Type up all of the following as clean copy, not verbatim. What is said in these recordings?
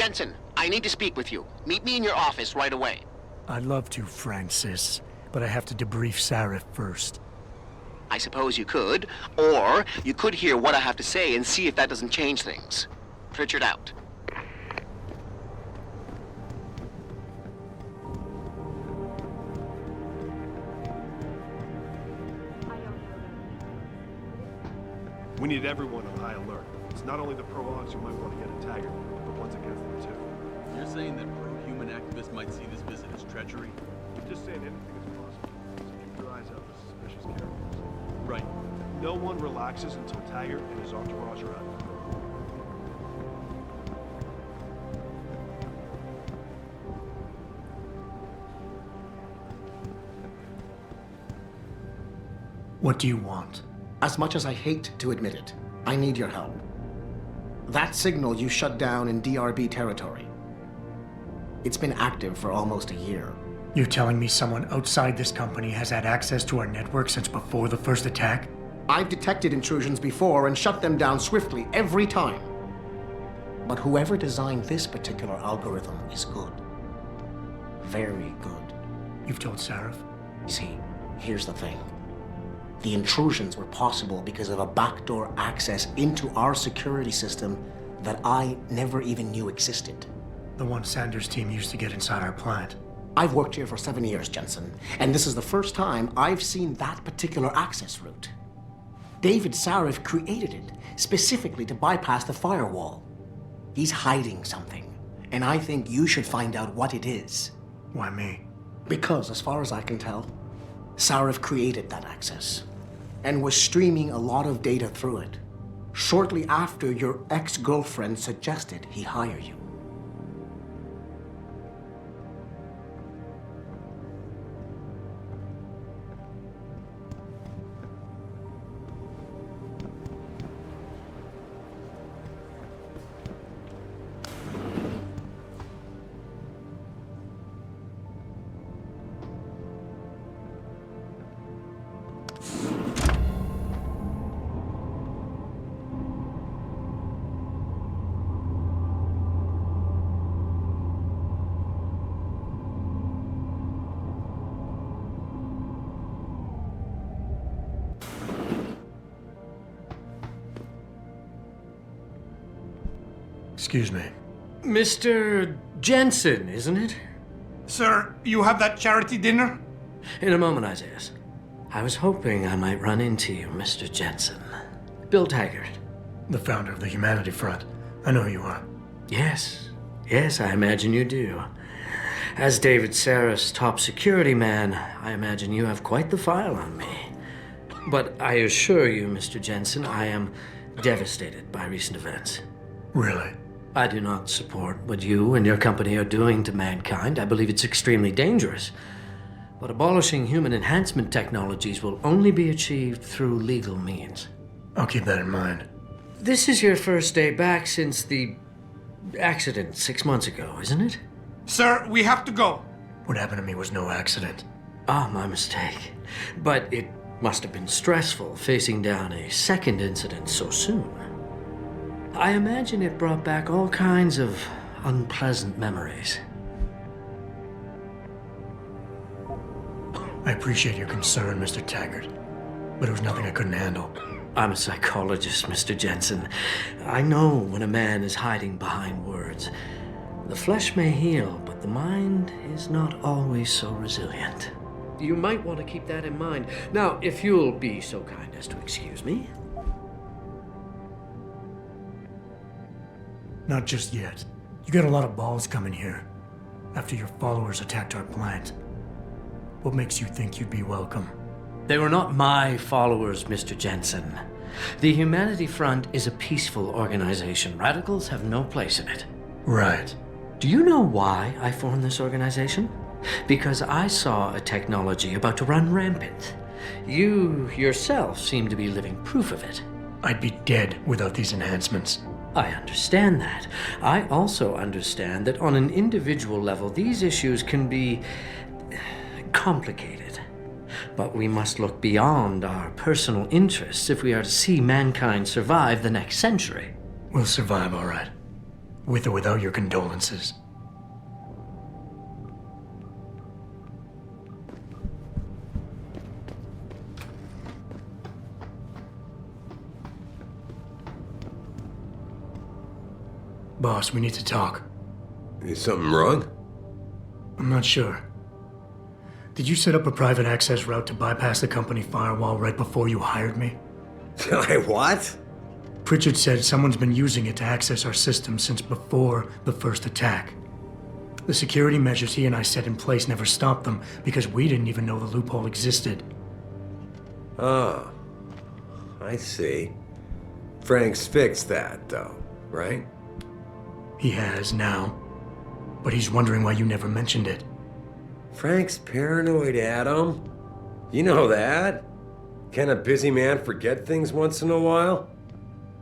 Jensen, I need to speak with you. Meet me in your office right away. I'd love to, Francis, but I have to debrief Sarif first. I suppose you could, or you could hear what I have to say and see if that doesn't change things. Pritchard out. We need everyone on high alert. It's not only the pro-Augs who might want to get a Taggart, but the ones against them too. You're saying that pro-human activists might see this visit as treachery? I'm just saying anything is possible, so keep your eyes out for suspicious characters. Right. No one relaxes until Taggart and his entourage are out. What do you want? As much as I hate to admit it, I need your help. That signal you shut down in DRB territory. It's been active for almost a year. You're telling me someone outside this company has had access to our network since before the first attack? I've detected intrusions before and shut them down swiftly every time. But whoever designed this particular algorithm is good. Very good. You've told Sarif? See, here's the thing. The intrusions were possible because of a backdoor access into our security system that I never even knew existed. The one Sanders' team used to get inside our plant. I've worked here for 7 years, Jensen, and this is the first time I've seen that particular access route. David Sarif created it specifically to bypass the firewall. He's hiding something, and I think you should find out what it is. Why me? Because, as far as I can tell, Sarif created that access and was streaming a lot of data through it shortly after your ex-girlfriend suggested he hire you. Excuse me. Mr. Jensen, isn't it? Sir, you have that charity dinner? In a moment, Isaiah. I was hoping I might run into you, Mr. Jensen. Bill Taggart. The founder of the Humanity Front. I know who you are. Yes, I imagine you do. As David Sarif's top security man, I imagine you have quite the file on me. But I assure you, Mr. Jensen, I am devastated by recent events. Really? I do not support what you and your company are doing to mankind. I believe it's extremely dangerous. But abolishing human enhancement technologies will only be achieved through legal means. I'll keep that in mind. This is your first day back since the accident 6 months ago, isn't it? Sir, we have to go. What happened to me was no accident. Ah, my mistake. But it must have been stressful facing down a second incident so soon. I imagine it brought back all kinds of unpleasant memories. I appreciate your concern, Mr. Taggart, but it was nothing I couldn't handle. I'm a psychologist, Mr. Jensen. I know when a man is hiding behind words. The flesh may heal, but the mind is not always so resilient. You might want to keep that in mind. Now, if you'll be so kind as to excuse me. Not just yet. You got a lot of balls coming here after your followers attacked our plant. What makes you think you'd be welcome? They were not my followers, Mr. Jensen. The Humanity Front is a peaceful organization. Radicals have no place in it. Right. Do you know why I formed this organization? Because I saw a technology about to run rampant. You yourself seem to be living proof of it. I'd be dead without these enhancements. I understand that. I also understand that on an individual level, these issues can be complicated. But we must look beyond our personal interests if we are to see mankind survive the next century. We'll survive, all right. with or without your condolences. Boss, we need to talk. Is something wrong? I'm not sure. Did you set up a private access route to bypass the company firewall right before you hired me? What? Pritchard said someone's been using it to access our system since before the first attack. The security measures he and I set in place never stopped them because we didn't even know the loophole existed. Oh, I see. Frank's fixed that, though, right? He has now, but he's wondering why you never mentioned it. Frank's paranoid, Adam. You know that. Can a busy man forget things once in a while?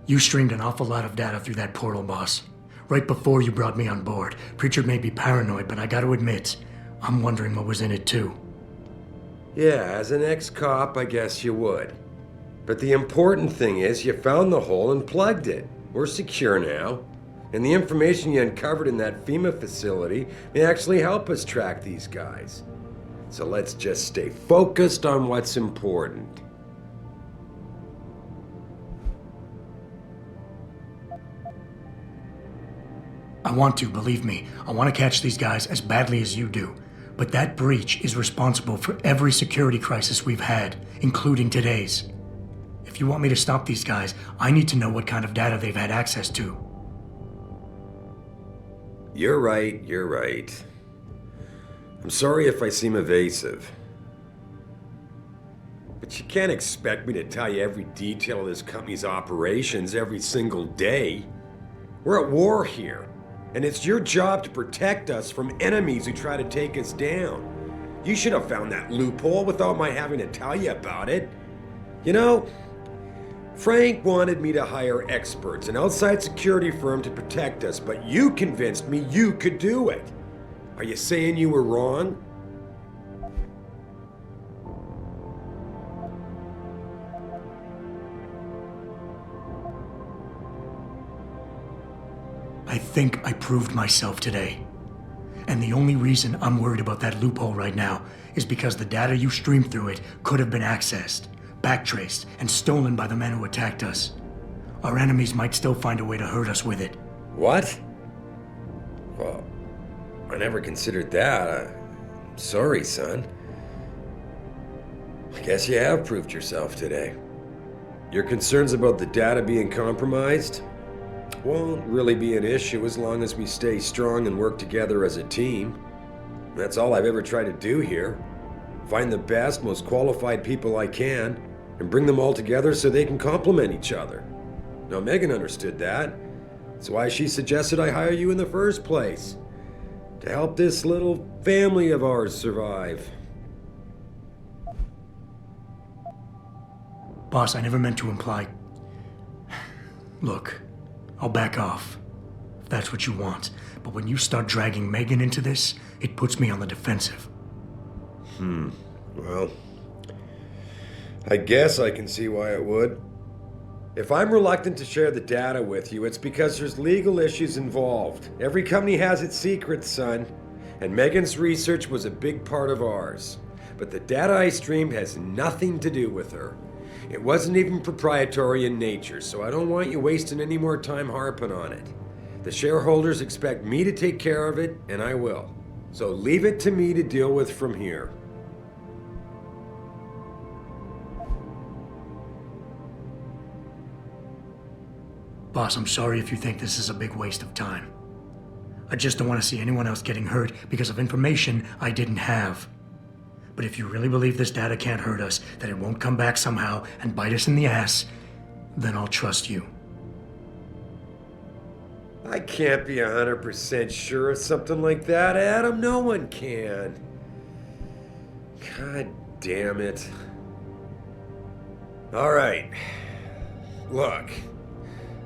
You streamed an awful lot of data through that portal, boss. Right before you brought me on board. Pritchard may be paranoid, but I gotta admit, I'm wondering what was in it too. Yeah, as an ex-cop, I guess you would. But the important thing is you found the hole and plugged it. We're secure now. And the information you uncovered in that FEMA facility may actually help us track these guys. So let's just stay focused on what's important. I want to, believe me. I want to catch these guys as badly as you do. But that breach is responsible for every security crisis we've had, including today's. If you want me to stop these guys, I need to know what kind of data they've had access to. You're right. I'm sorry if I seem evasive. But you can't expect me to tell you every detail of this company's operations every single day. We're at war here, and it's your job to protect us from enemies who try to take us down. You should have found that loophole without my having to tell you about it. You know, Frank wanted me to hire experts, an outside security firm to protect us, but you convinced me you could do it. Are you saying you were wrong? I think I proved myself today. And the only reason I'm worried about that loophole right now is because the data you streamed through it could have been accessed, backtraced, and stolen by the men who attacked us. Our enemies might still find a way to hurt us with it. What? Well, I never considered that. I'm sorry, son. I guess you have proved yourself today. Your concerns about the data being compromised won't really be an issue as long as we stay strong and work together as a team. That's all I've ever tried to do here. Find the best, most qualified people I can, and bring them all together so they can complement each other. Now, Megan understood that. That's why she suggested I hire you in the first place. To help this little family of ours survive. Boss, I never meant to imply... Look, I'll back off, if that's what you want. But when you start dragging Megan into this, it puts me on the defensive. Well, I guess I can see why it would. If I'm reluctant to share the data with you, it's because there's legal issues involved. Every company has its secrets, son. And Megan's research was a big part of ours. But the data I streamed has nothing to do with her. It wasn't even proprietary in nature, so I don't want you wasting any more time harping on it. The shareholders expect me to take care of it, and I will. So leave it to me to deal with from here. Boss, I'm sorry if you think this is a big waste of time. I just don't want to see anyone else getting hurt because of information I didn't have. But if you really believe this data can't hurt us, that it won't come back somehow and bite us in the ass, then I'll trust you. I can't be 100% sure of something like that, Adam. No one can. God damn it. All right. Look,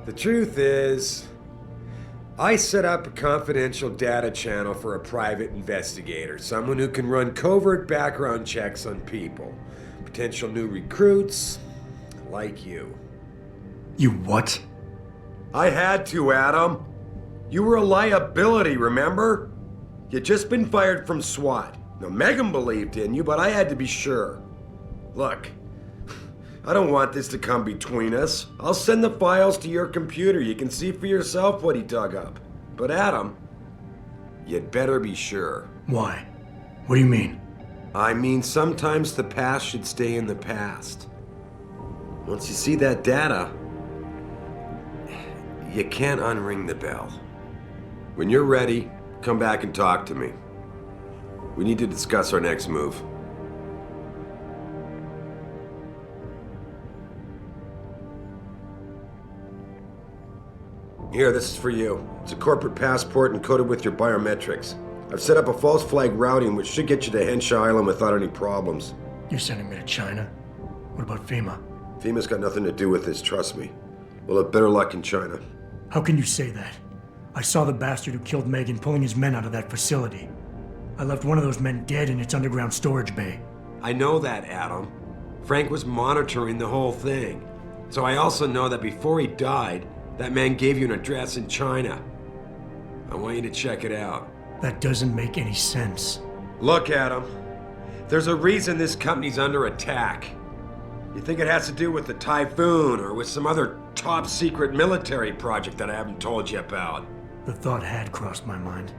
the truth is, I set up a confidential data channel for a private investigator, someone who can run covert background checks on people, potential new recruits, like you. You what? I had to, Adam. You were a liability, remember? You'd just been fired from SWAT. Now, Megan believed in you, but I had to be sure. Look, I don't want this to come between us. I'll send the files to your computer. You can see for yourself what he dug up. But Adam, you'd better be sure. Why? What do you mean? I mean, sometimes the past should stay in the past. Once you see that data, you can't unring the bell. When you're ready, come back and talk to me. We need to discuss our next move. Here, this is for you. It's a corporate passport encoded with your biometrics. I've set up a false flag routing which should get you to Henshaw Island without any problems. You're sending me to China? What about FEMA? FEMA's got nothing to do with this, trust me. We'll have better luck in China. How can you say that? I saw the bastard who killed Megan pulling his men out of that facility. I left one of those men dead in its underground storage bay. I know that, Adam. Frank was monitoring the whole thing. So I also know that before he died, that man gave you an address in China. I want you to check it out. That doesn't make any sense. Look, Adam. There's a reason this company's under attack. You think it has to do with the Typhoon or with some other top secret military project that I haven't told you about? The thought had crossed my mind.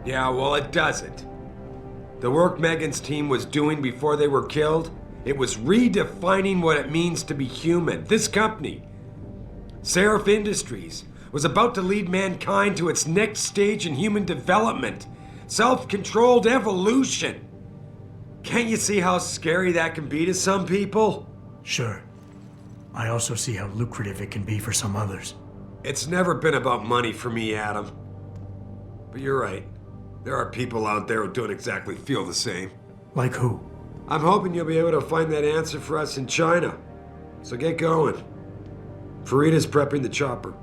Yeah, well, it doesn't. The work Megan's team was doing before they were killed, it was redefining what it means to be human. This company, Seraph Industries, was about to lead mankind to its next stage in human development. Self-controlled evolution. Can't you see how scary that can be to some people? Sure. I also see how lucrative it can be for some others. It's never been about money for me, Adam. But you're right. There are people out there who don't exactly feel the same. Like who? I'm hoping you'll be able to find that answer for us in China. So get going. Farida's prepping the chopper.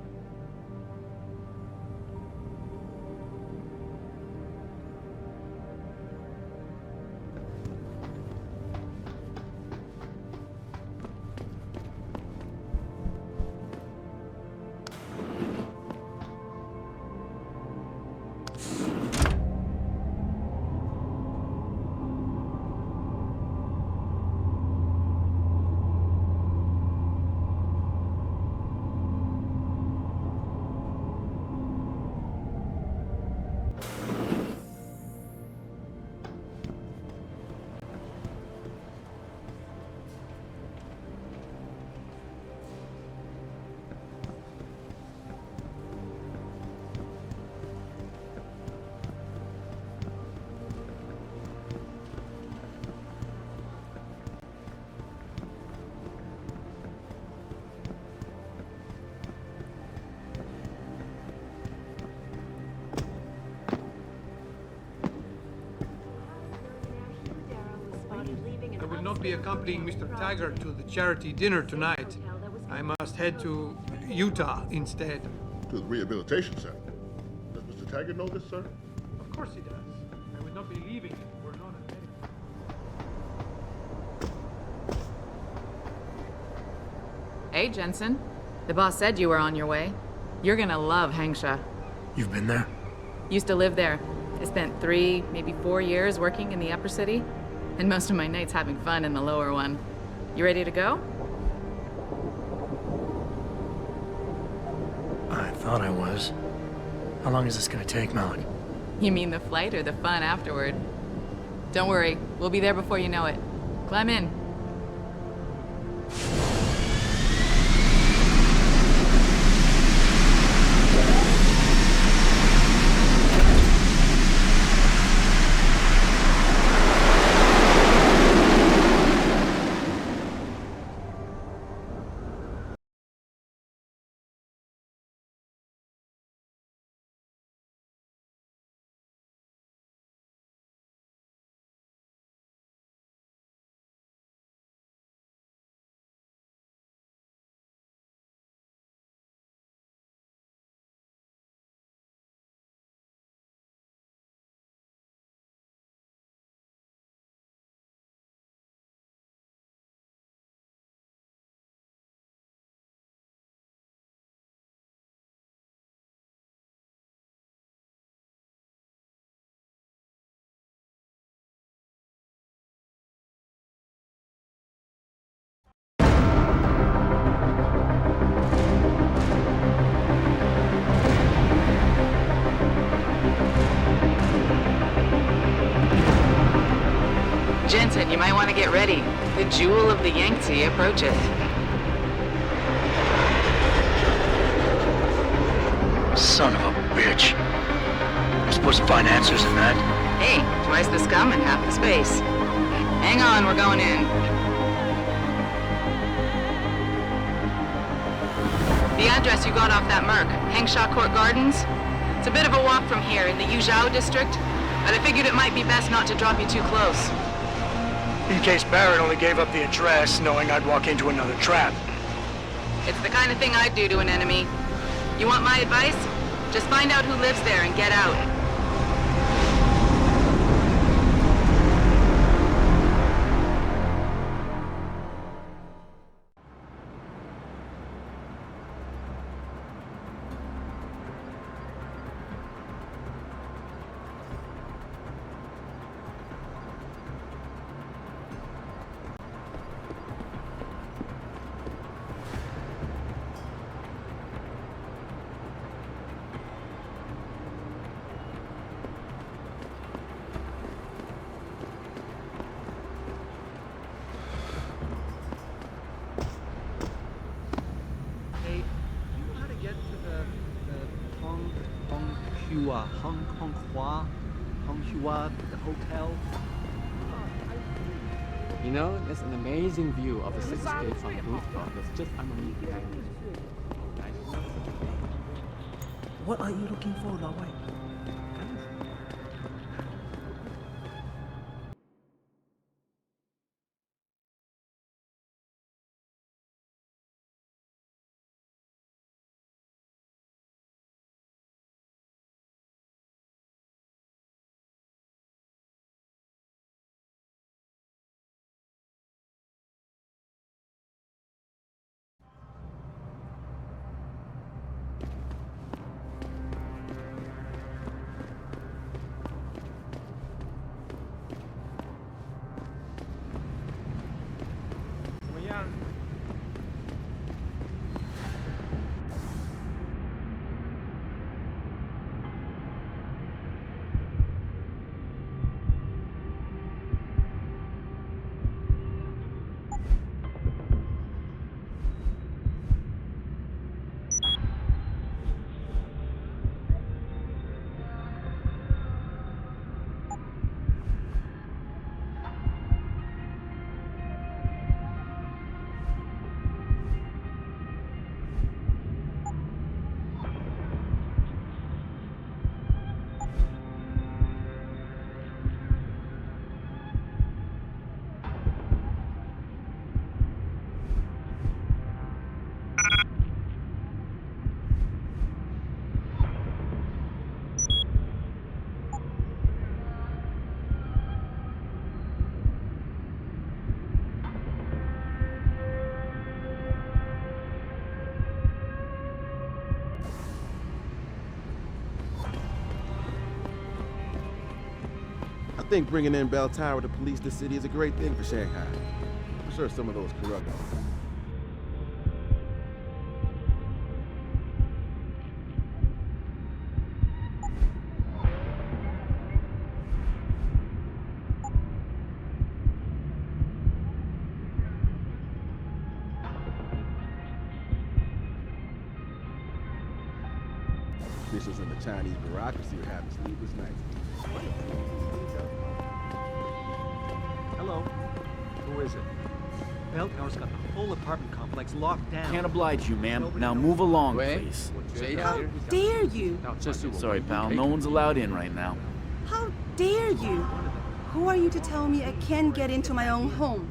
I will not be accompanying Mr. Taggart to the charity dinner tonight. I must head to Utah instead. To the rehabilitation center. Does Mr. Taggart know this, sir? Of course he does. I would not be leaving if it were not a medical. Hey, Jensen. The boss said you were on your way. You're gonna love Hangsha. You've been there? Used to live there. I spent 3, maybe 4 years working in the upper city, and most of my nights having fun in the lower one. You ready to go? I thought I was. How long is this gonna take, Malik? You mean the flight or the fun afterward? Don't worry, we'll be there before you know it. Climb in. then you might want to get ready. The jewel of the Yangtze approaches. Son of a bitch. I'm supposed to find answers in that. Hey, twice the scum and half the space. Hang on, we're going in. The address you got off that Merc, Hengshaw Court Gardens. It's a bit of a walk from here in the Yuzhou district, but I figured it might be best not to drop you too close. In case Barrett only gave up the address, knowing I'd walk into another trap. It's the kind of thing I'd do to an enemy. You want my advice? Just find out who lives there and get out. The hotel. You know, there's an amazing view of the cityscape from the rooftop that's just underneath the building. What are you looking for, Lao Wei? I think bringing in Bell Tower to police the city is a great thing for Shanghai. I'm sure some of those corrupt. Officials in the Chinese bureaucracy are having sleepless nights. Hello. Who is it? Bell Tower's got the whole apartment complex locked down. Can't oblige you, ma'am. Now move along, please. How dare you? Sorry, pal. No one's allowed in right now. How dare you? Who are you to tell me I can't get into my own home?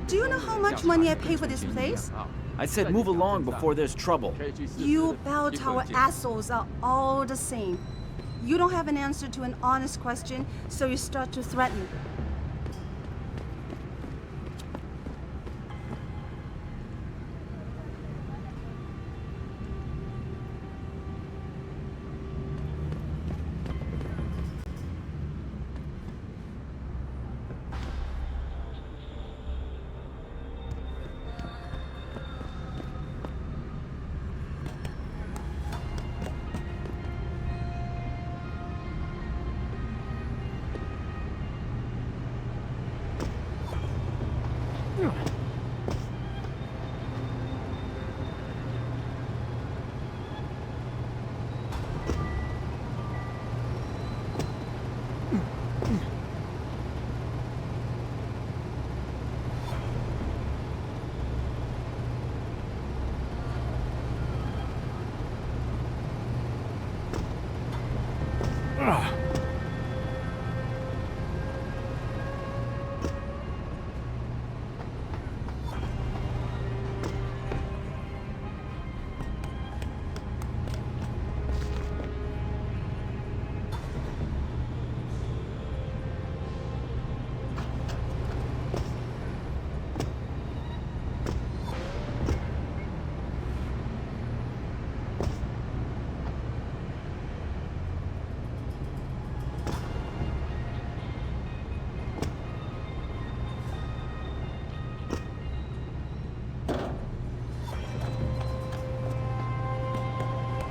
Do you know how much money I pay for this place? I said move along before there's trouble. You Bell Tower assholes are all the same. You don't have an answer to an honest question, so you start to threaten.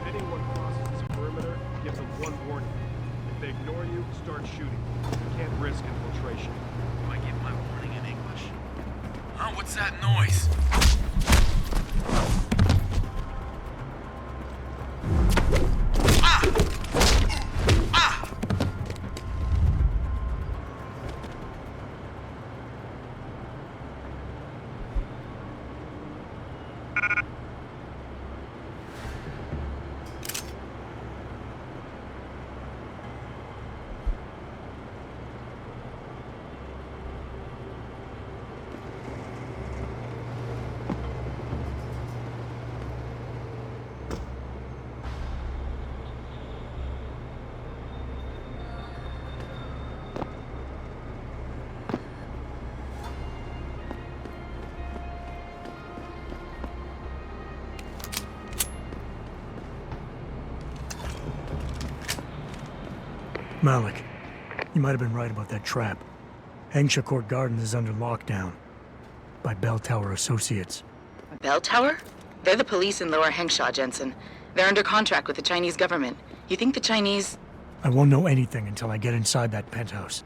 If anyone crosses this perimeter, give them one warning. If they ignore you, start shooting. You can't risk infiltration. Do I give my warning in English? Huh? What's that noise? Malik, you might have been right about that trap. Hengsha Court Gardens is under lockdown by Bell Tower Associates. Bell Tower? They're the police in Lower Hengsha, Jensen. They're under contract with the Chinese government. You think the Chinese... I won't know anything until I get inside that penthouse.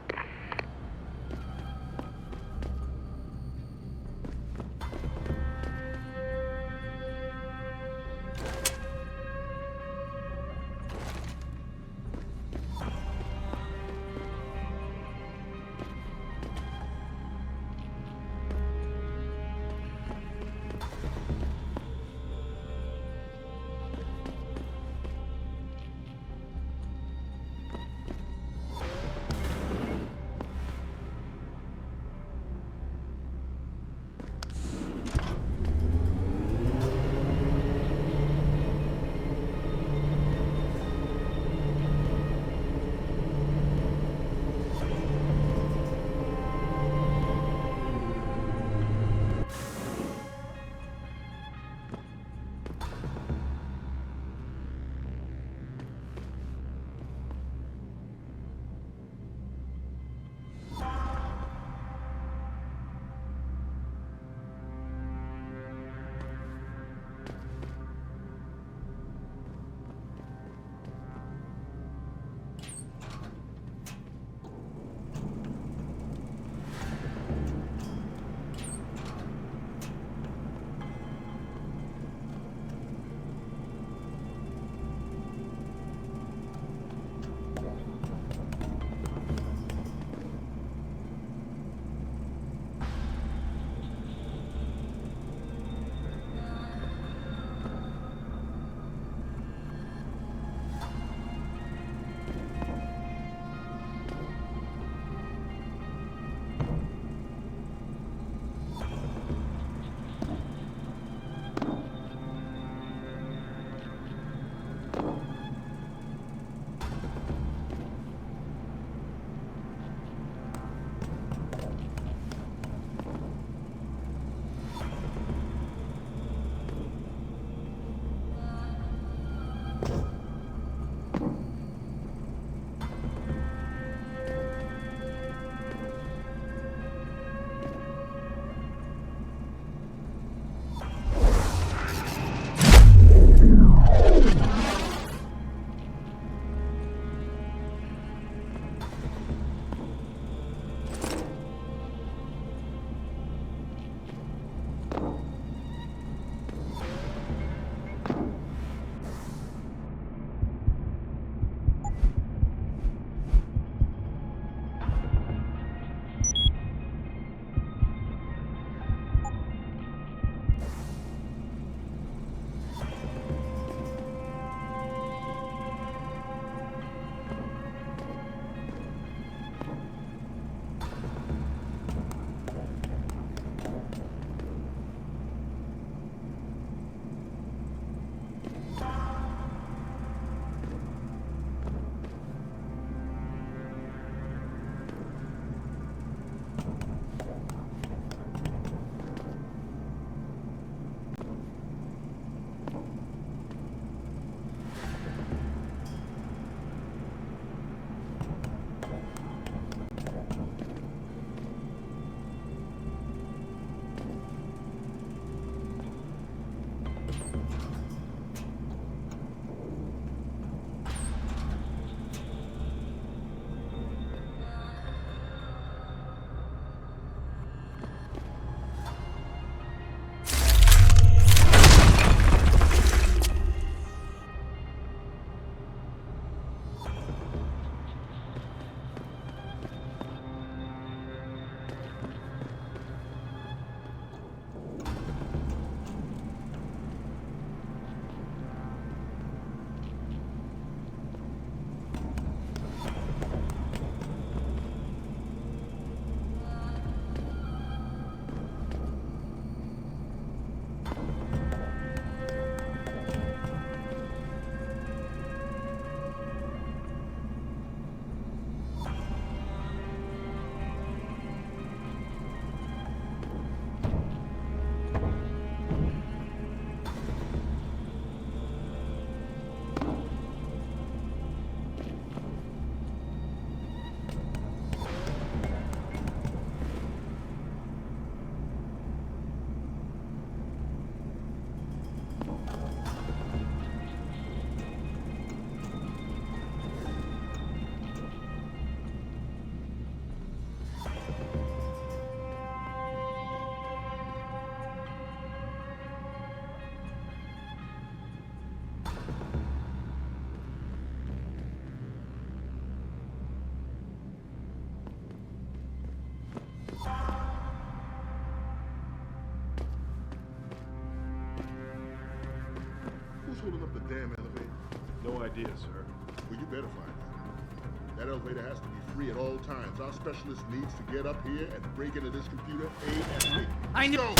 idea, sir. Well, you better find out. That elevator has to be free at all times. Our specialist needs to get up here and break into this computer ASAP. I know!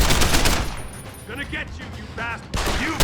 Gonna get you, you bastard! You!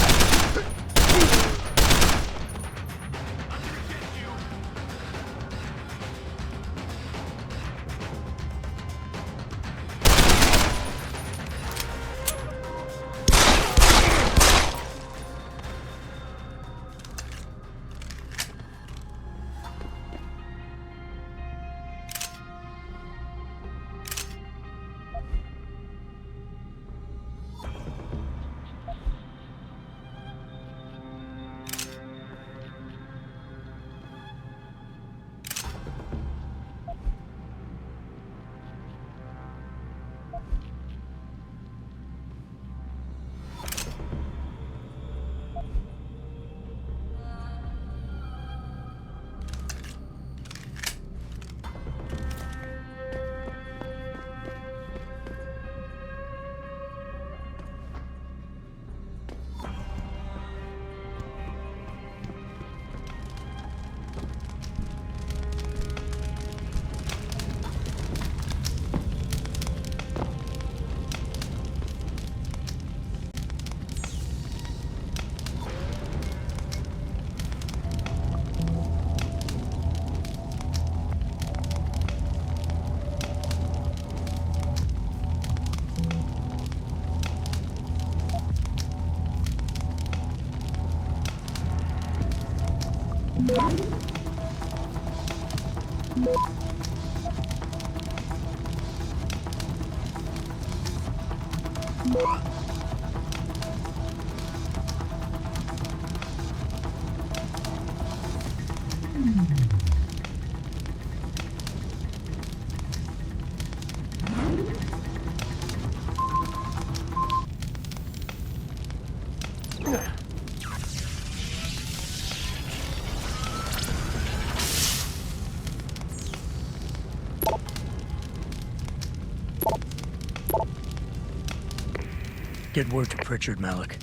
Get word to Pritchard, Malik.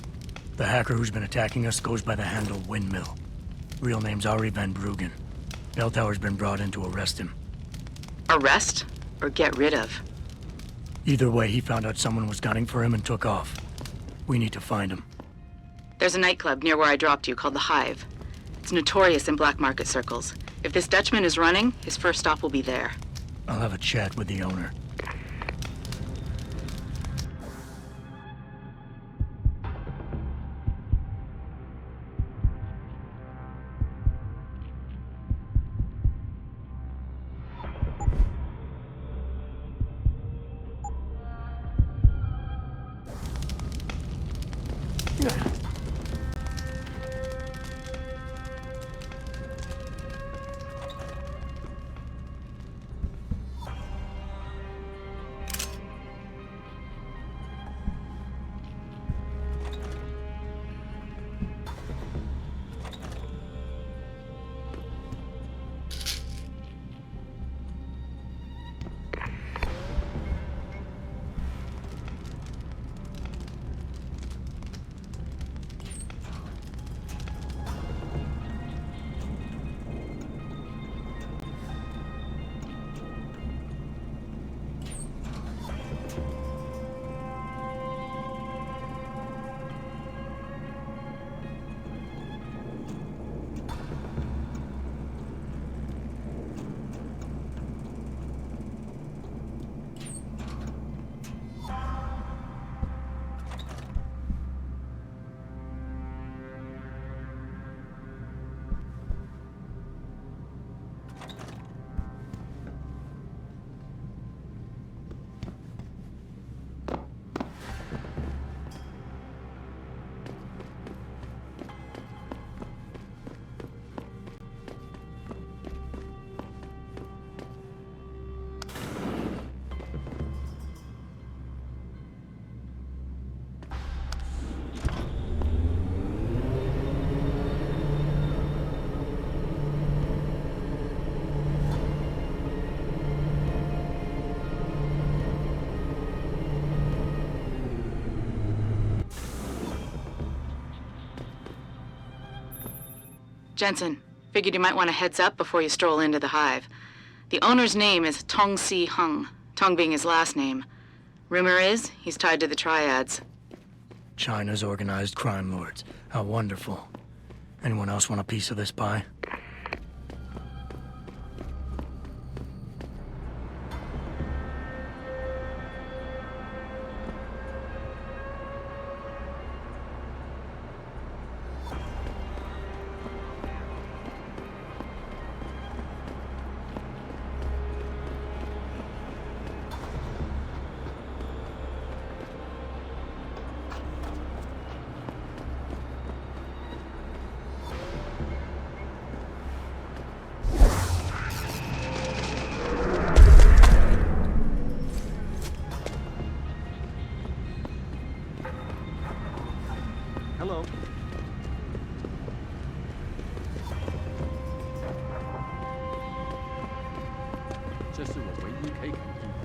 The hacker who's been attacking us goes by the handle Windmill. Real name's Ari Van Bruggen. Bell Tower's been brought in to arrest him. Arrest or get rid of? Either way, he found out someone was gunning for him and took off. We need to find him. There's a nightclub near where I dropped you called the Hive. It's notorious in black market circles. If this Dutchman is running, his first stop will be there. I'll have a chat with the owner. Jensen, figured you might want a heads up before you stroll into the hive. The owner's name is Tong Si Hung, Tong being his last name. Rumor is, he's tied to the triads. China's organized crime lords. How wonderful. Anyone else want a piece of this pie? Hello. 这是我唯一可以肯定的。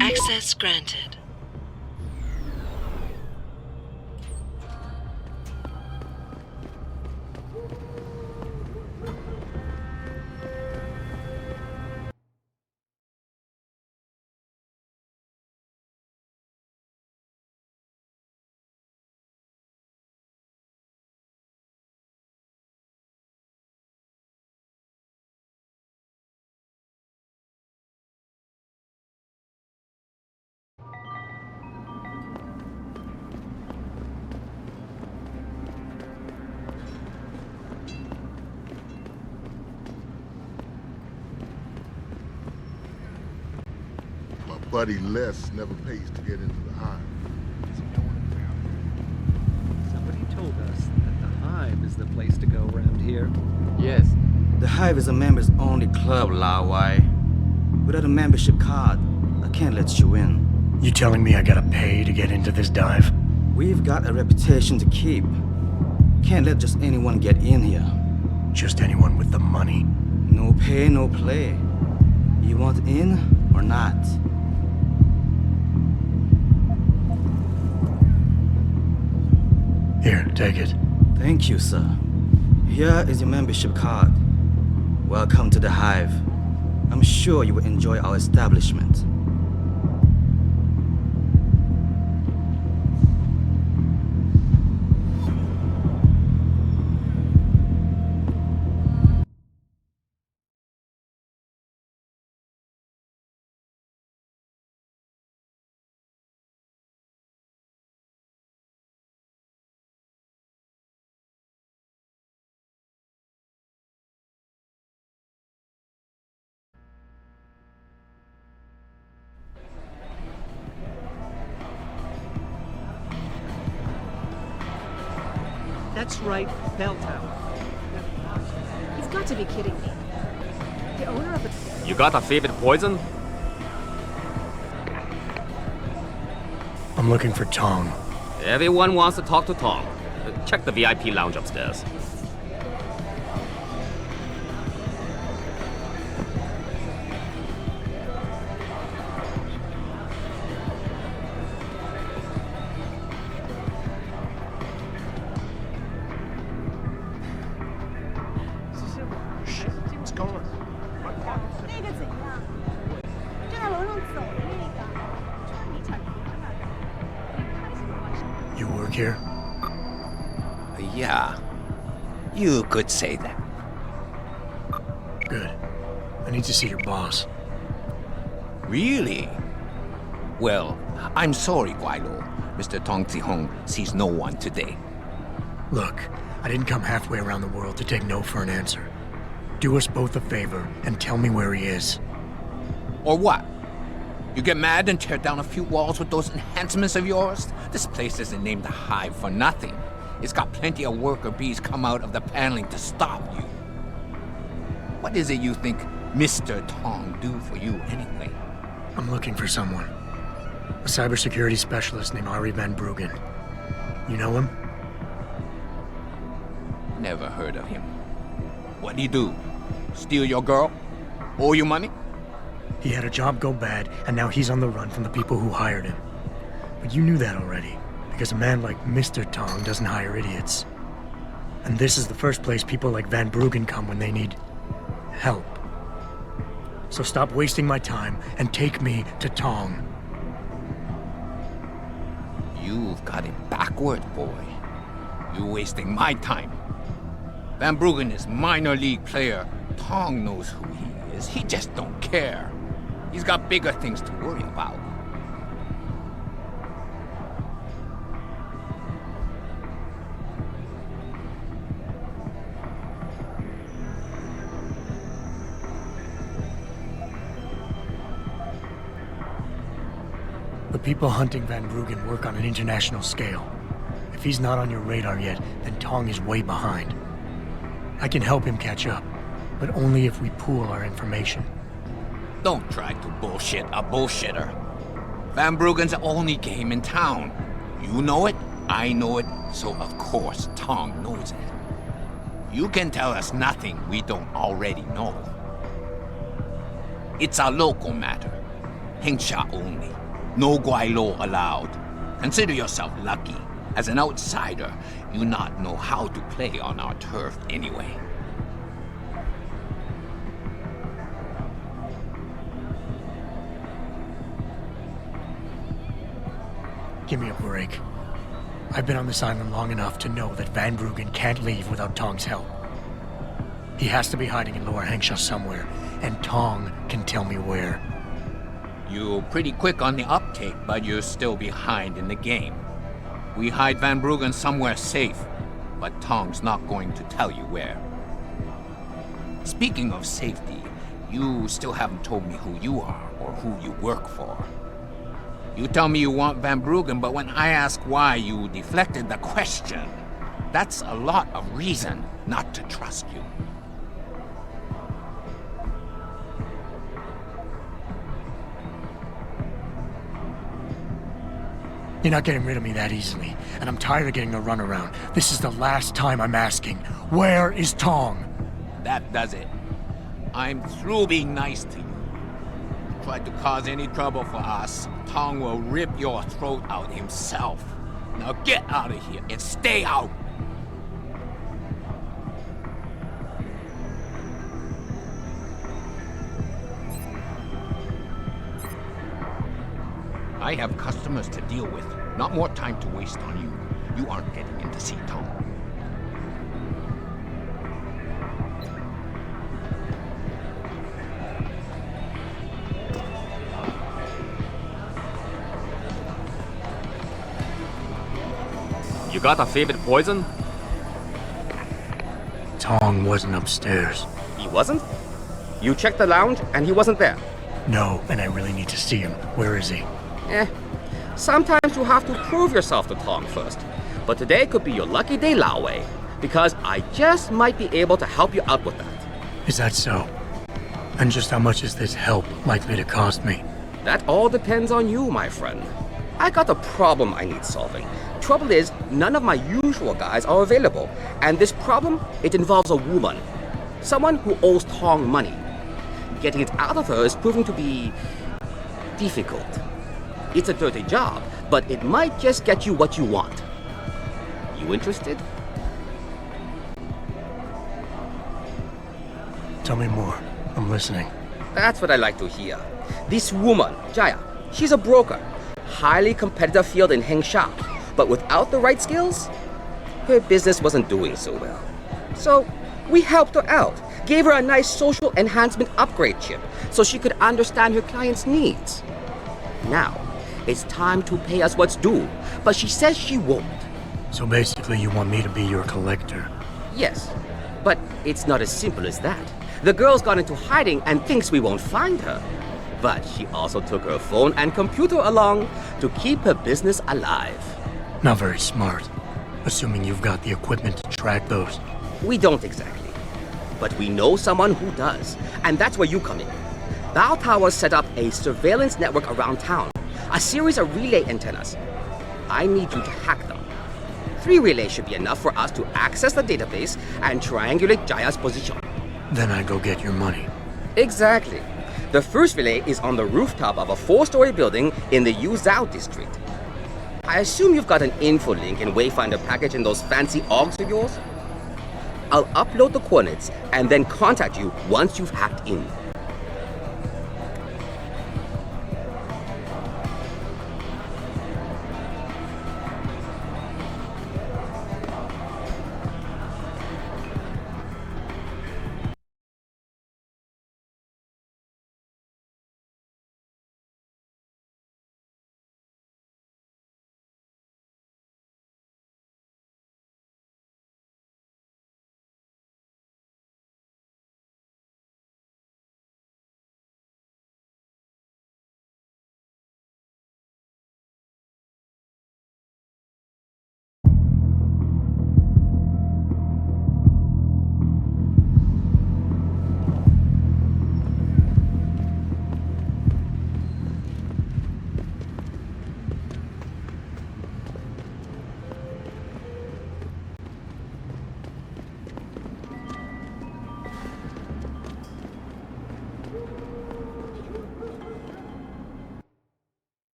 Access granted. Buddy Les never pays to get into the hive. Somebody told us that the hive is the place to go around here. Yes. The hive is a members-only club, Lao Wai. Without a membership card, I can't let you in. You telling me I gotta pay to get into this dive? We've got a reputation to keep. Can't let just anyone get in here. Just anyone with the money? No pay, no play. You want in or not? Here, take it. Thank you, sir. Here is your membership card. Welcome to the hive. I'm sure you will enjoy our establishment. That's right, bell tower. You've got to be kidding me. The owner of the... You got a favorite poison? I'm looking for Tong. Everyone wants to talk to Tong. Check the VIP lounge upstairs. What's going on? here? Yeah. You could say that. Good. I need to see your boss. Really? Well, I'm sorry, Guailo. Mr. Tong Zihong sees no one today. Look, I didn't come halfway around the world to take no for an answer. Do us both a favor and tell me where he is. Or what? You get mad and tear down a few walls with those enhancements of yours? This place isn't named the Hive for nothing. It's got plenty of worker bees come out of the paneling to stop you. What is it you think Mr. Tong do for you anyway? I'm looking for someone. A cybersecurity specialist named Ari Van Bruggen. You know him? Never heard of him. What'd he do? Steal your girl? Owe you money? He had a job go bad, and now he's on the run from the people who hired him. But you knew that already, because a man like Mr. Tong doesn't hire idiots. And this is the first place people like Van Bruggen come when they need help. So stop wasting my time and take me to Tong. You've got it backward, boy. You're wasting my time. Van Bruggen is minor league player. Tong knows who he is. He just don't care. He's got bigger things to worry about. The people hunting Van Bruggen work on an international scale. If he's not on your radar yet, then Tong is way behind. I can help him catch up, but only if we pool our information. Don't try to bullshit a bullshitter. Van Bruggen's the only game in town. You know it, I know it, so of course Tong knows it. You can tell us nothing we don't already know. It's a local matter. Hengsha only. No Guailo allowed. Consider yourself lucky. As an outsider, you not know how to play on our turf anyway. Give me a break. I've been on this island long enough to know that Van Bruggen can't leave without Tong's help. He has to be hiding in Lower Hengsha somewhere, and Tong can tell me where. You're pretty quick on the uptake, but you're still behind in the game. We hide Van Bruggen somewhere safe, but Tong's not going to tell you where. Speaking of safety, you still haven't told me who you are or who you work for. You tell me you want Van Bruggen, but when I ask why, you deflected the question. That's a lot of reason not to trust you. You're not getting rid of me that easily, and I'm tired of getting a runaround. This is the last time I'm asking. Where is Tong? That does it. I'm through being nice to you. Try to cause any trouble for us, Tong will rip your throat out himself. Now get out of here and stay out! I have customers to deal with. Not more time to waste on you. You aren't getting in to see Tong. You got a favorite poison? Tong wasn't upstairs. He wasn't? You checked the lounge and he wasn't there? No, and I really need to see him. Where is he? Sometimes you have to prove yourself to Tong first. But today could be your lucky day, Lao Wei, because I just might be able to help you out with that. Is that so? And just how much is this help likely to cost me? That all depends on you, my friend. I got a problem I need solving. Trouble is, none of my usual guys are available, and this problem, it involves a woman. Someone who owes Tong money. Getting it out of her is proving to be difficult. It's a dirty job, but it might just get you what you want. You interested? Tell me more. I'm listening. That's what I like to hear. This woman, Jaya, she's a broker. Highly competitive field in Hengsha. but without the right skills, her business wasn't doing so well. So we helped her out, gave her a nice social enhancement upgrade chip so she could understand her clients' needs. Now, it's time to pay us what's due, but she says she won't. So basically you want me to be your collector? Yes, but it's not as simple as that. The girl's gone into hiding and thinks we won't find her. But she also took her phone and computer along to keep her business alive. Not very smart, assuming you've got the equipment to track those. We don't exactly. But we know someone who does, and that's where you come in. Bow Tower set up a surveillance network around town, a series of relay antennas. I need you to hack them. 3 relays should be enough for us to access the database and triangulate Jaya's position. Then I go get your money. Exactly. The first relay is on the rooftop of a 4-story building in the Yuzhou district. I assume you've got an info link and Wayfinder package in those fancy augs of yours? I'll upload the coordinates and then contact you once you've hacked in.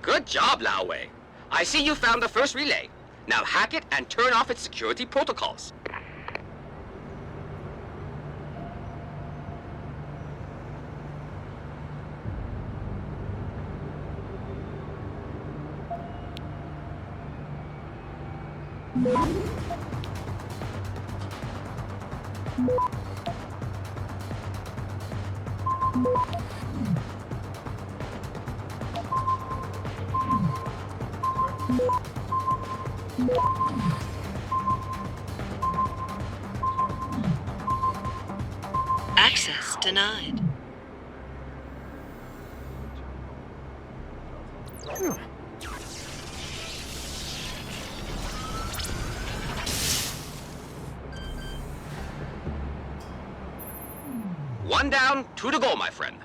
Good job, Lao Wei. I see you found the first relay. Now hack it and turn off its security protocols. Access denied. One down, 2 to go, my friend.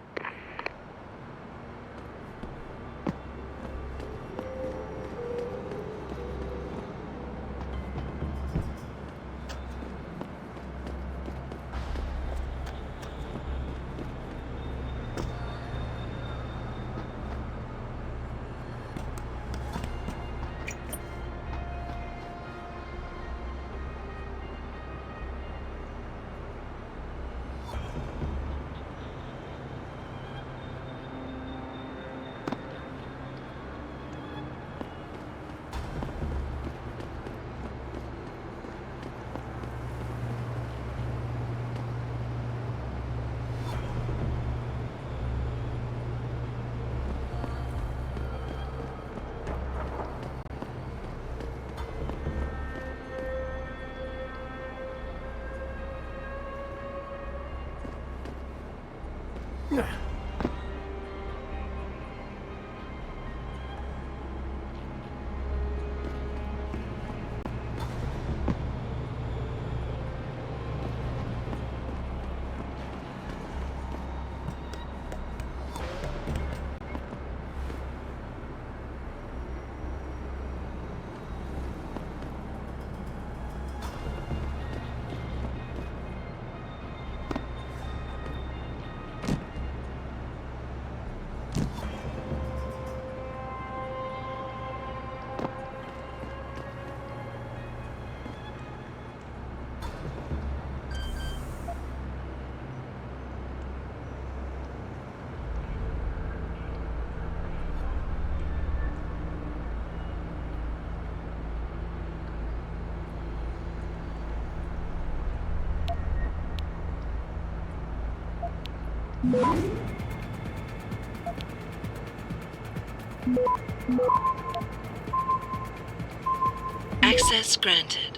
Access granted.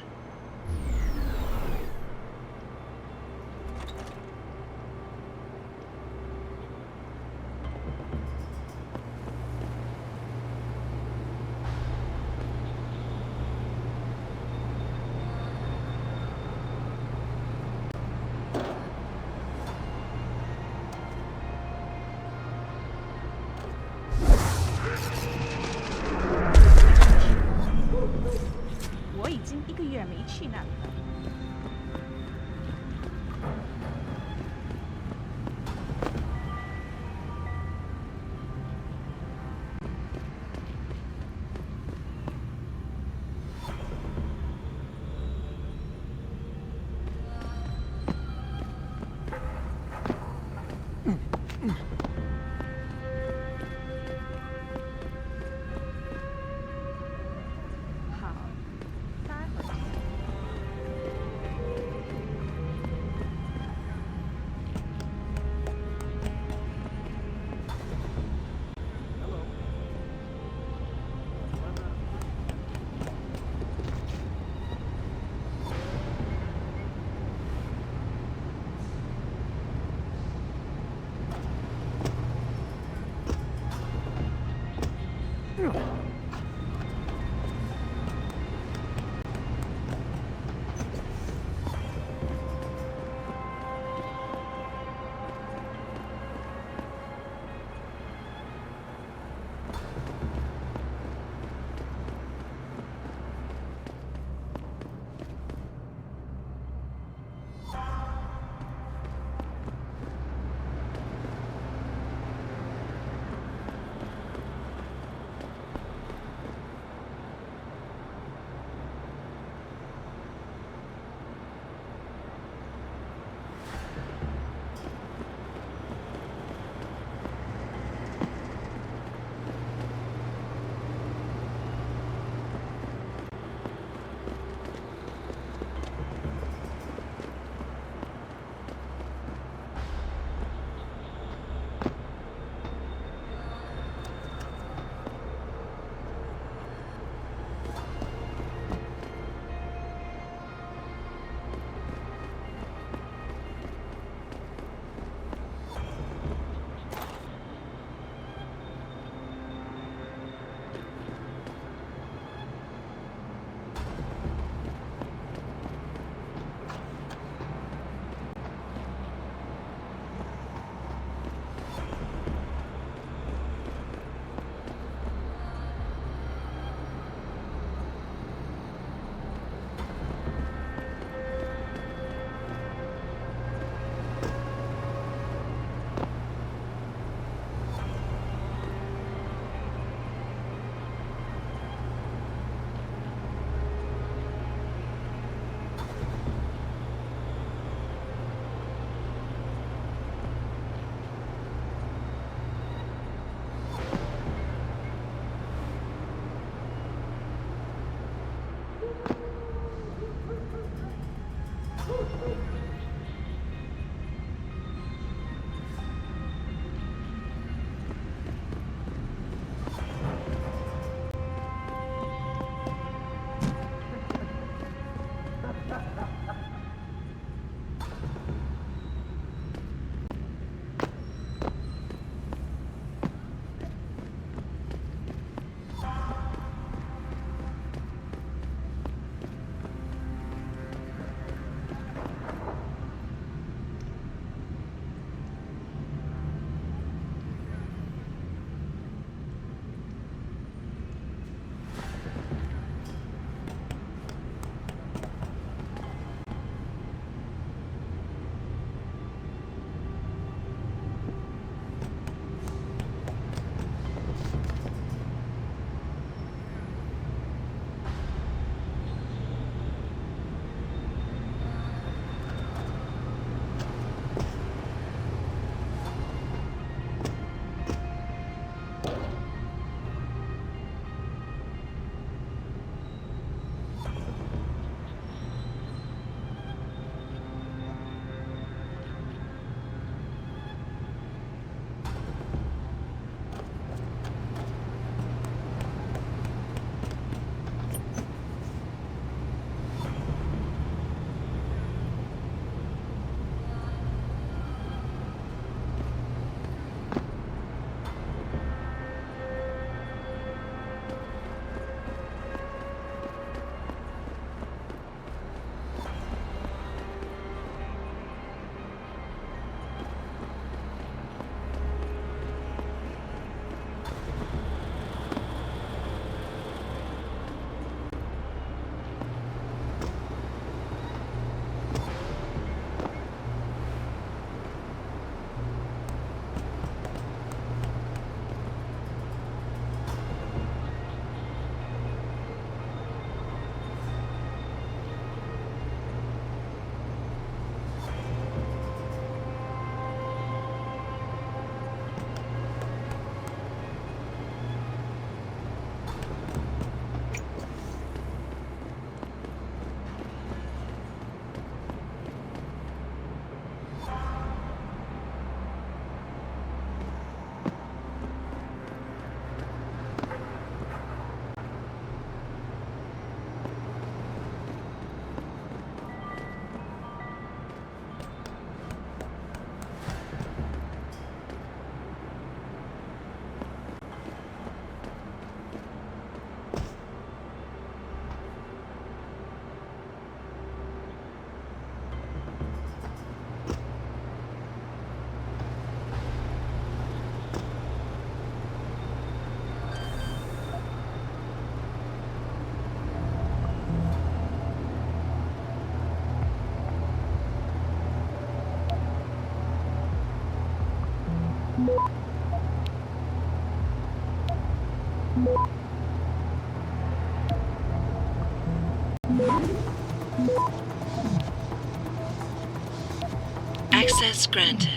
Access granted.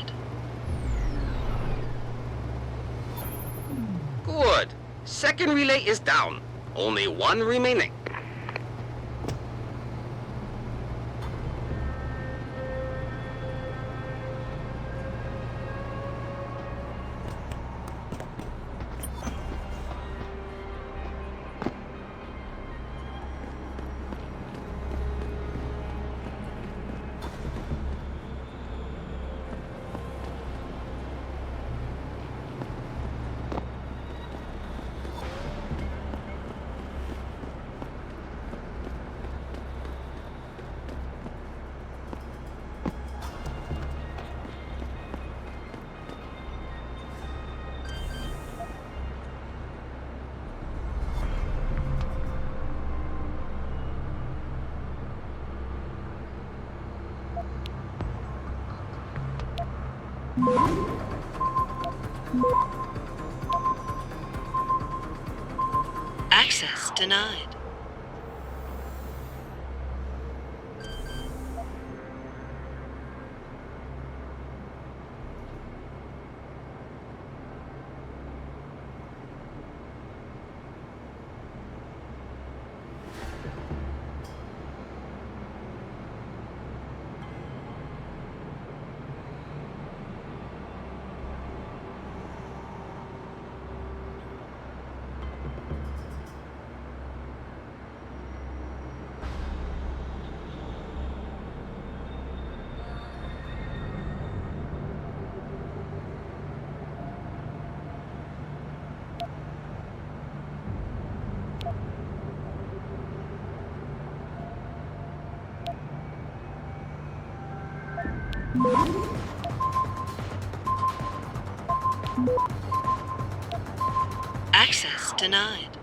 Good. Second relay is down. Only one remaining. Access denied. Access denied.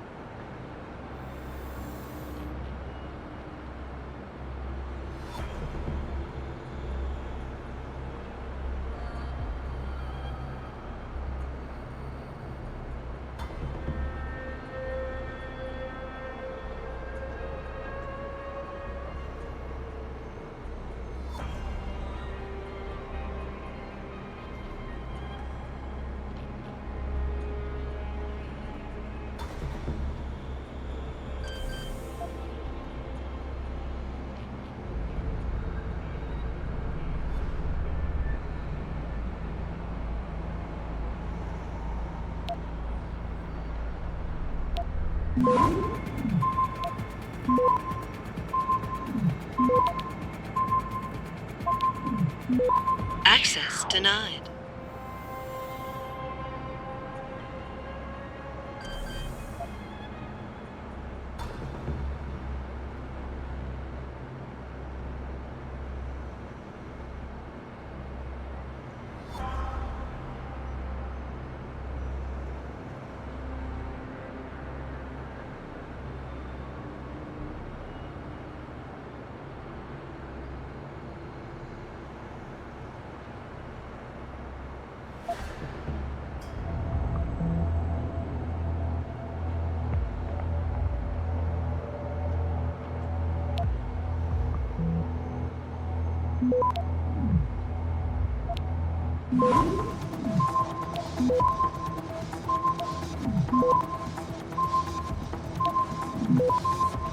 Access denied.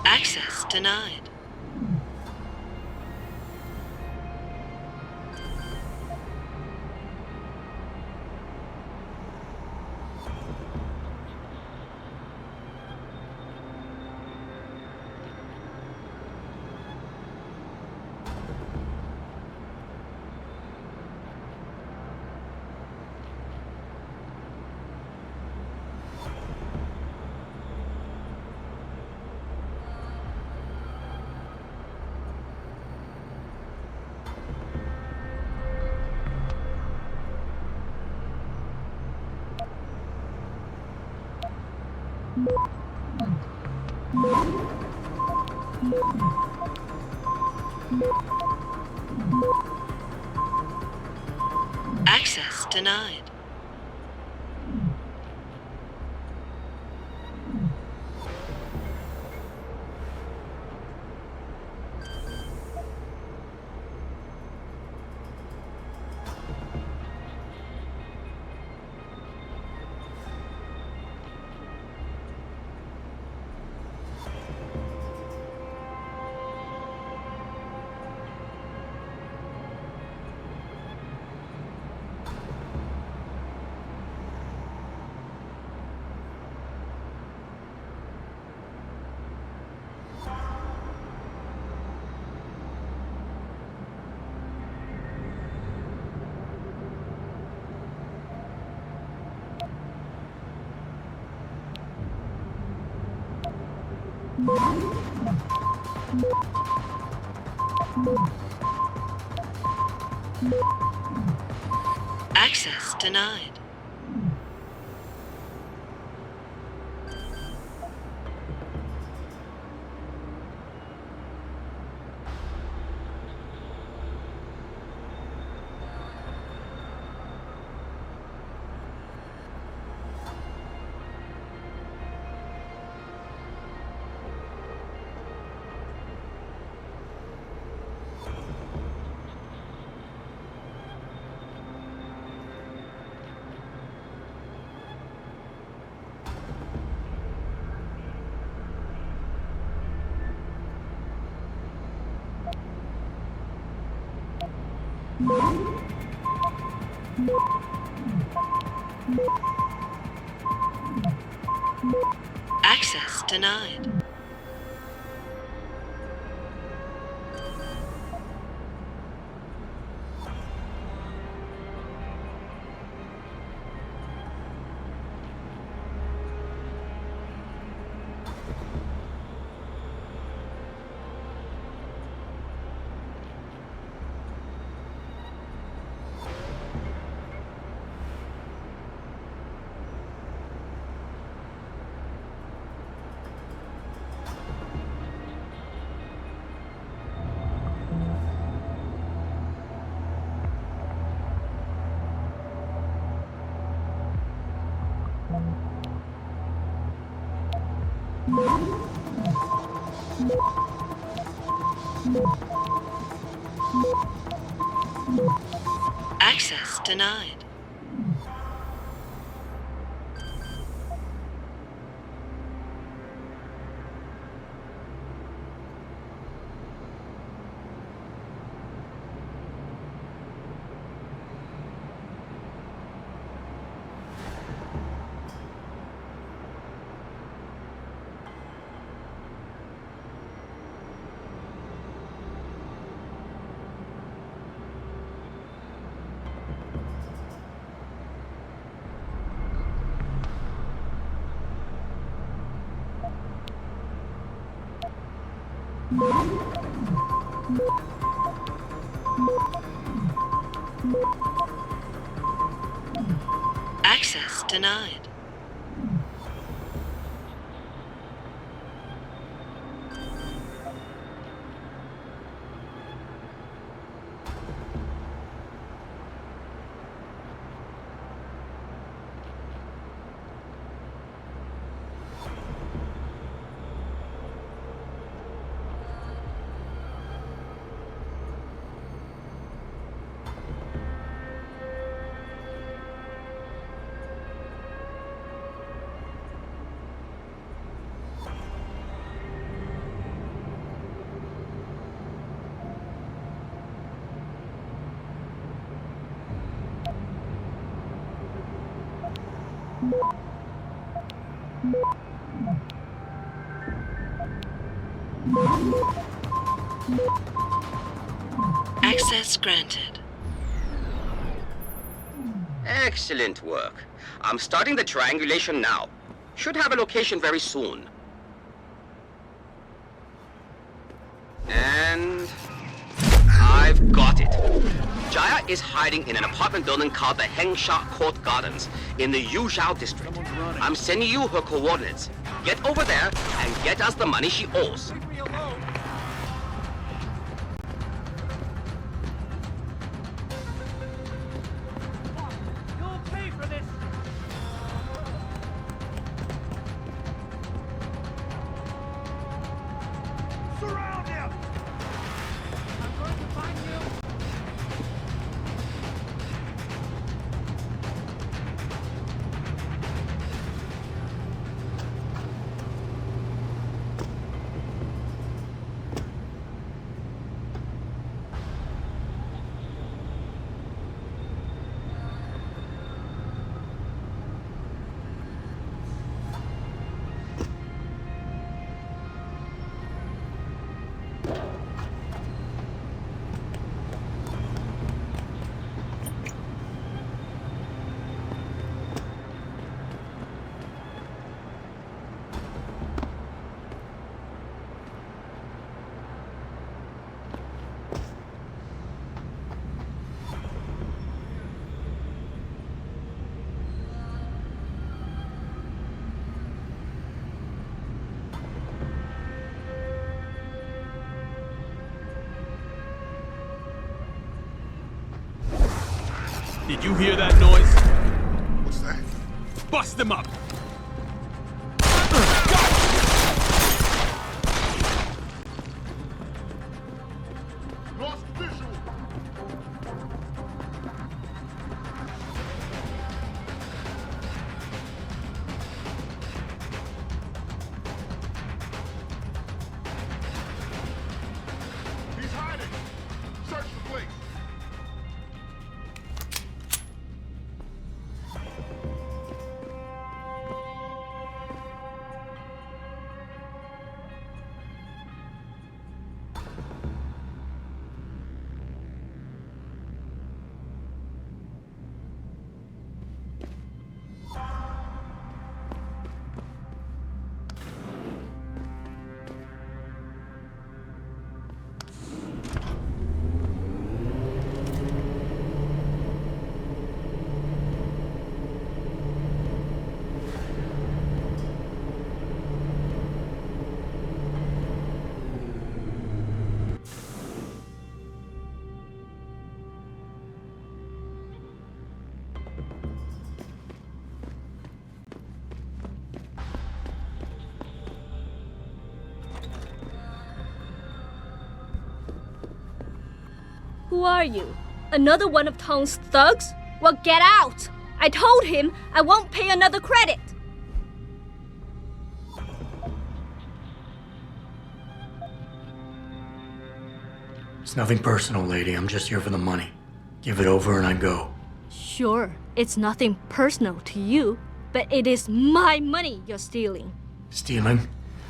Access denied. Access denied. Access denied. Access denied. Access denied. Access denied. Access granted. Excellent work. I'm starting the triangulation now. Should have a location very soon. And I've got it. Jaya is hiding in an apartment building called the Hengsha Court Gardens in the Yuzhou district. I'm sending you her coordinates. Get over there and get us the money she owes. Did you hear that noise? What's that? Bust them up! Lost visual. He's hiding. Search the place. Who are you? Another one of Tong's thugs? Well, get out! I told him I won't pay another credit! It's nothing personal, lady. I'm just here for the money. Give it over and I go. Sure, it's nothing personal to you, but it is my money you're stealing. Stealing?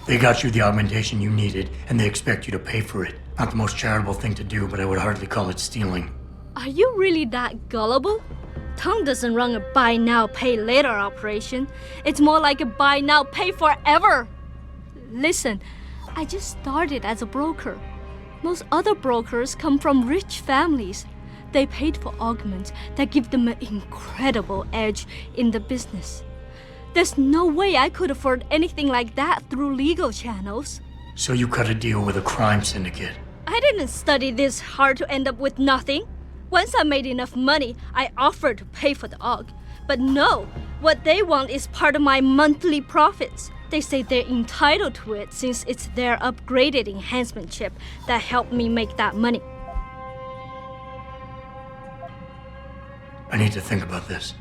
They got you the augmentation you needed, and they expect you to pay for it. Not the most charitable thing to do, but I would hardly call it stealing. Are you really that gullible? Tong doesn't run a buy now, pay later operation. It's more like a buy now, pay forever. Listen, I just started as a broker. Most other brokers come from rich families. They paid for augments that give them an incredible edge in the business. There's no way I could afford anything like that through legal channels. So you cut a deal with a crime syndicate. I didn't study this hard to end up with nothing. Once I made enough money, I offered to pay for the aug. But no, what they want is part of my monthly profits. They say they're entitled to it since it's their upgraded enhancement chip that helped me make that money. I need to think about this.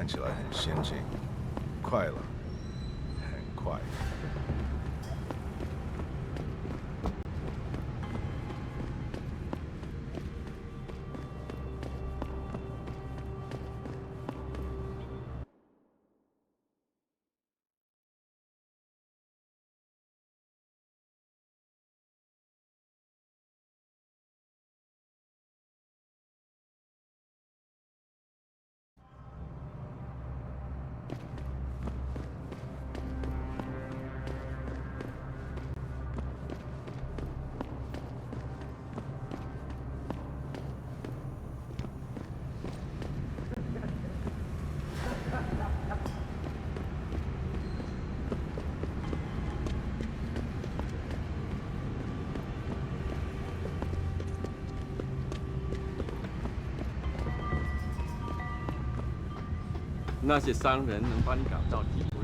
看起来很先进，快了，很快。那些商人能把你搞到地步。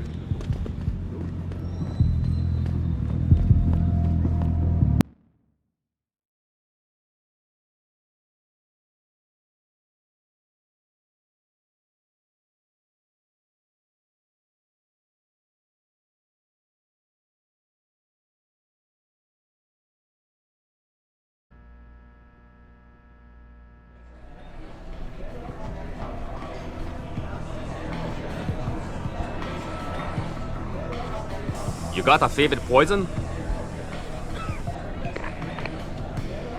You got a favorite poison?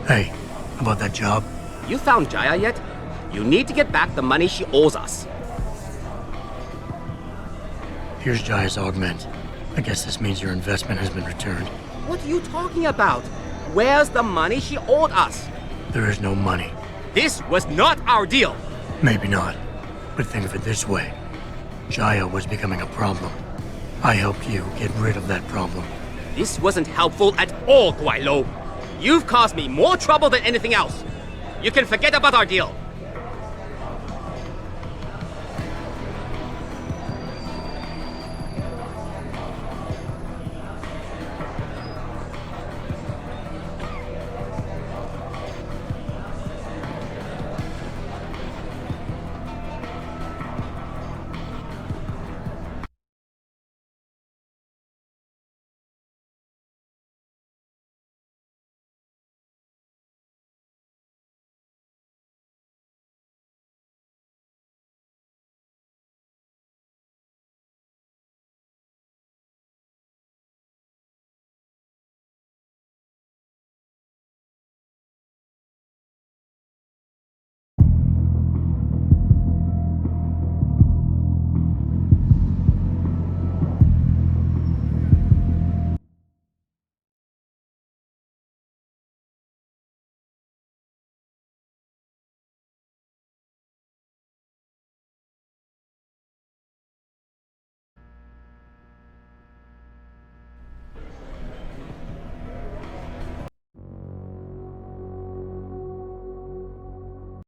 Hey, about that job? You found Jaya yet? You need to get back the money she owes us. Here's Jaya's augment. I guess this means your investment has been returned. What are you talking about? Where's the money she owed us? There is no money. This was not our deal. Maybe not. But think of it this way. Jaya was becoming a problem. I helped you get rid of that problem. This wasn't helpful at all, Guai Lo. You've caused me more trouble than anything else. You can forget about our deal.